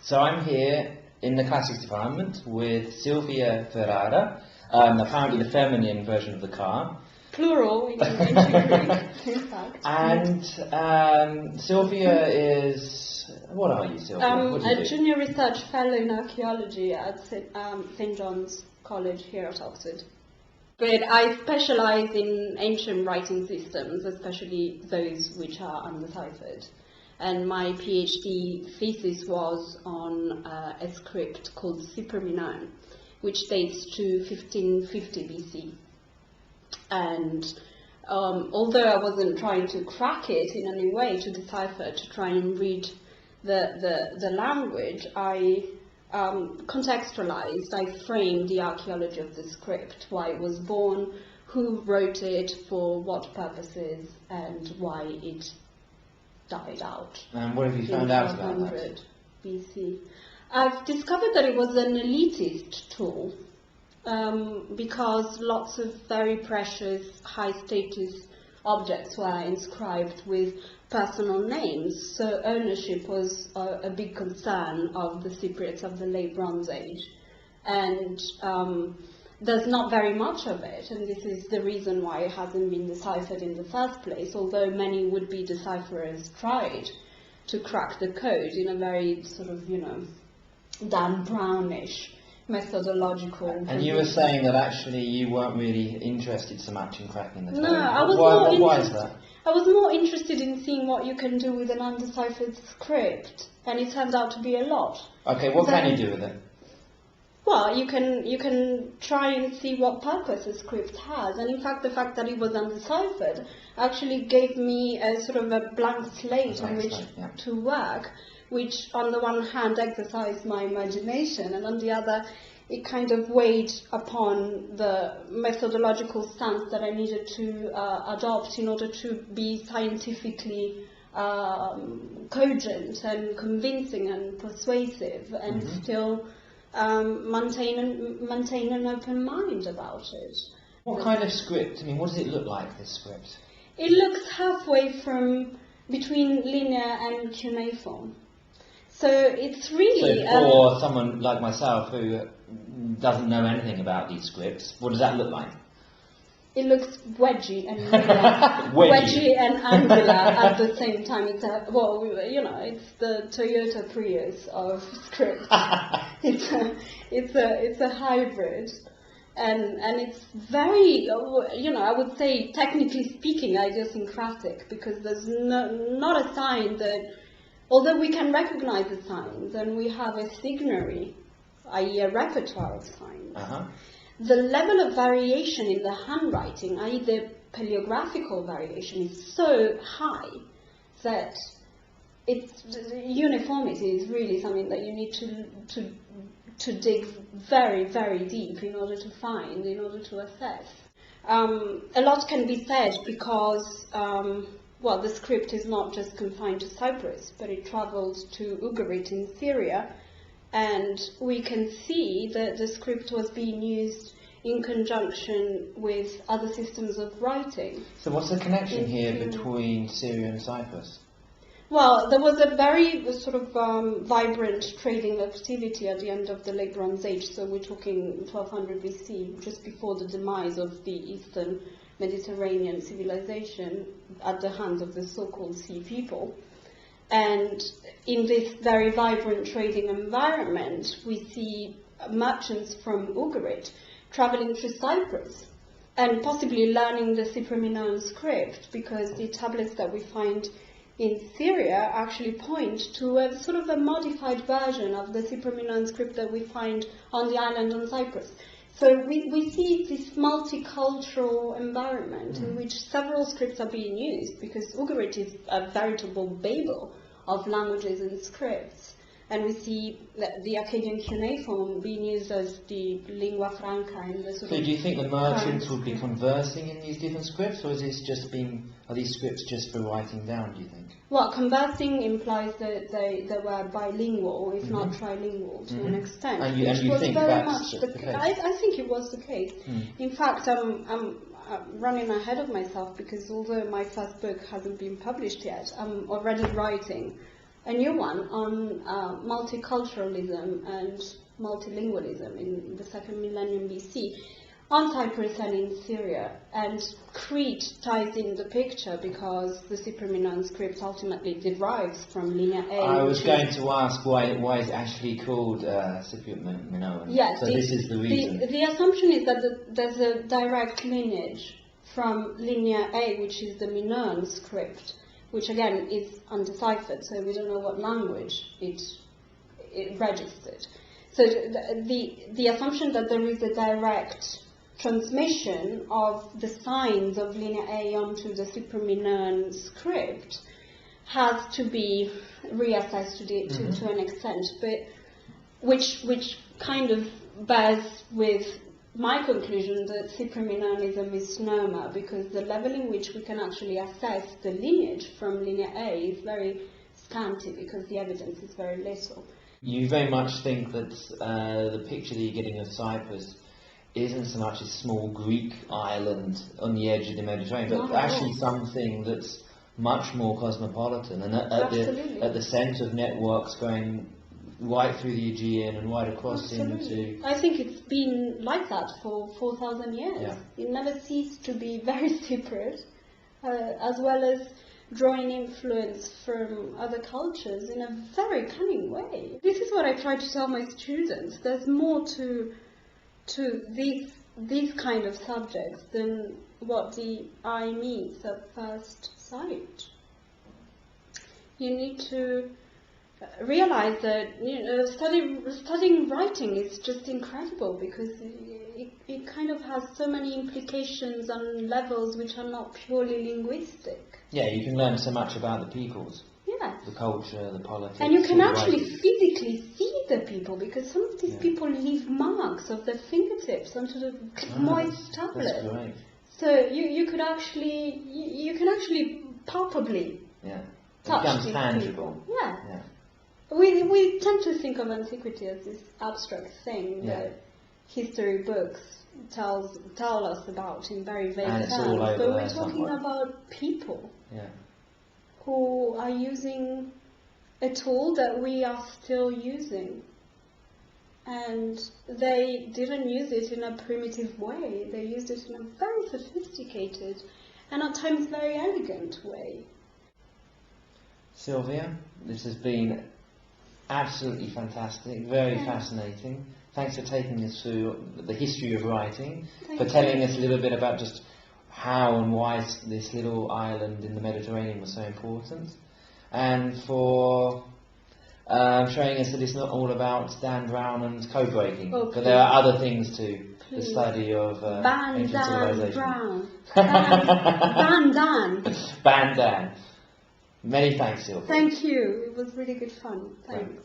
So I'm here in the classics department with Silvia Ferrara, apparently the feminine version of the car. Plural in Greek, in fact. And Silvia is... What are you, Silvia? What do you a do? junior research fellow in archaeology at St. John's College here at Oxford. But I specialise in ancient writing systems, especially those which are undeciphered. And my PhD thesis was on a script called Cypro-Minoan, which dates to 1550 BC. And although I wasn't trying to crack it in any way to decipher, to try and read the language, I contextualized, I framed the archaeology of the script, why it was born, who wrote it, for what purposes, and why it died out. And what have you found out about that? BC. I've discovered that it was an elitist tool, because lots of very precious, high-status objects were inscribed with personal names, so ownership was a big concern of the Cypriots of the late Bronze Age. And there's not very much of it, and this is the reason why it hasn't been deciphered in the first place, although many would-be decipherers tried to crack the code in a very sort of, Dan Brownish methodological. And you were saying that actually you weren't really interested so much in cracking the code. No, I was why is that? I was more interested in seeing what you can do with an undeciphered script, and it turned out to be a lot. Okay, what can you do with it? Well, you can try and see what purpose a script has, and in fact the fact that it was undeciphered actually gave me a sort of a blank slate on which to work, which on the one hand exercised my imagination, and on the other it kind of weighed upon the methodological stance that I needed to adopt in order to be scientifically cogent and convincing and persuasive, and still maintain an open mind about it. What kind of script? I mean, what does it look like, this script? It looks halfway between linear and cuneiform. So it's really... So for someone like myself who doesn't know anything about these scripts, what does that look like? It looks wedgy and wedgy and angular at the same time. It's it's the Toyota Prius of scripts. It's a hybrid, and it's very, I would say, technically speaking, idiosyncratic, because there's not a sign that, although we can recognize the signs and we have a signary, i.e. a repertoire of signs, the level of variation in the handwriting, i.e. the paleographical variation, is so high that uniformity is really something that you need to dig very, very deep in order to find, in order to assess. A lot can be said because the script is not just confined to Cyprus, but it travelled to Ugarit in Syria, and we can see that the script was being used in conjunction with other systems of writing. So what's the connection here between Syria and Cyprus? Well, there was a very sort of vibrant trading activity at the end of the late Bronze Age, so we're talking 1200 BC, just before the demise of the Eastern Mediterranean civilization at the hands of the so-called Sea People. And in this very vibrant trading environment, we see merchants from Ugarit traveling through Cyprus and possibly learning the Cypro-Minoan script, because the tablets that we find in Syria actually point to a sort of a modified version of the Cypro-Minoan script that we find on the island on Cyprus. So we see this multicultural environment in which several scripts are being used, because Ugarit is a veritable Babel of languages and scripts. And we see the Akkadian cuneiform being used as the lingua franca in the sort of... So do you think the merchants would be conversing in these different scripts, or are these scripts just for writing down, do you think? Well, conversing implies that they were bilingual, if not trilingual, to an extent. And you think that's the case? I think it was the case. In fact, I'm running ahead of myself, because although my first book hasn't been published yet, I'm already writing a new one on multiculturalism and multilingualism in the second millennium BC on Cyprus and in Syria. And Crete ties in the picture because the Cypro-Minoan script ultimately derives from Linear A. I was going to ask why it's actually called Cypro-Minoan. Yes, so this is the reason. The assumption is that there's a direct lineage from Linear A, which is the Minoan script, which again is undeciphered, so we don't know what language it registered. So the assumption that there is a direct transmission of the signs of Linear A onto the Cypro-Minoan script has to be reassessed to an extent, but which kind of bears with my conclusion that Cypro-Minoan is a misnomer, because the level in which we can actually assess the lineage from Linear A is very scanty because the evidence is very little. You very much think that the picture that you're getting of Cyprus isn't so much a small Greek island on the edge of the Mediterranean, but actually something that's much more cosmopolitan and at the centre of networks going right through the Aegean and right across into... I think it's been like that for 4,000 years. Yeah. It never ceased to be very separate, as well as drawing influence from other cultures in a very cunning way. This is what I try to tell my students. There's more to these kind of subjects than what the eye meets at first sight. You need to realize that studying writing is just incredible, because it kind of has so many implications on levels which are not purely linguistic. Yeah, you can learn so much about the peoples. Yes. The culture, the politics. And you can actually physically see the people, because some of these people leave marks of their fingertips onto the moist tablet. That's great. So you can actually palpably touch these tangible. people. Yeah. We tend to think of antiquity as this abstract thing that history books tell us about in very vague terms, but we're talking about people who are using a tool that we are still using, and they didn't use it in a primitive way. They used it in a very sophisticated and at times very elegant way. Sylvia, this has been absolutely fantastic, very fascinating. Thanks for taking us through the history of writing, for telling us a little bit about just how and why this little island in the Mediterranean was so important, and for showing us that it's not all about Dan Brown and code breaking, but there are other things to the study of ancient civilization. Ban Dan. Many thanks, Sylvia. Thank you. It was really good fun. Thanks.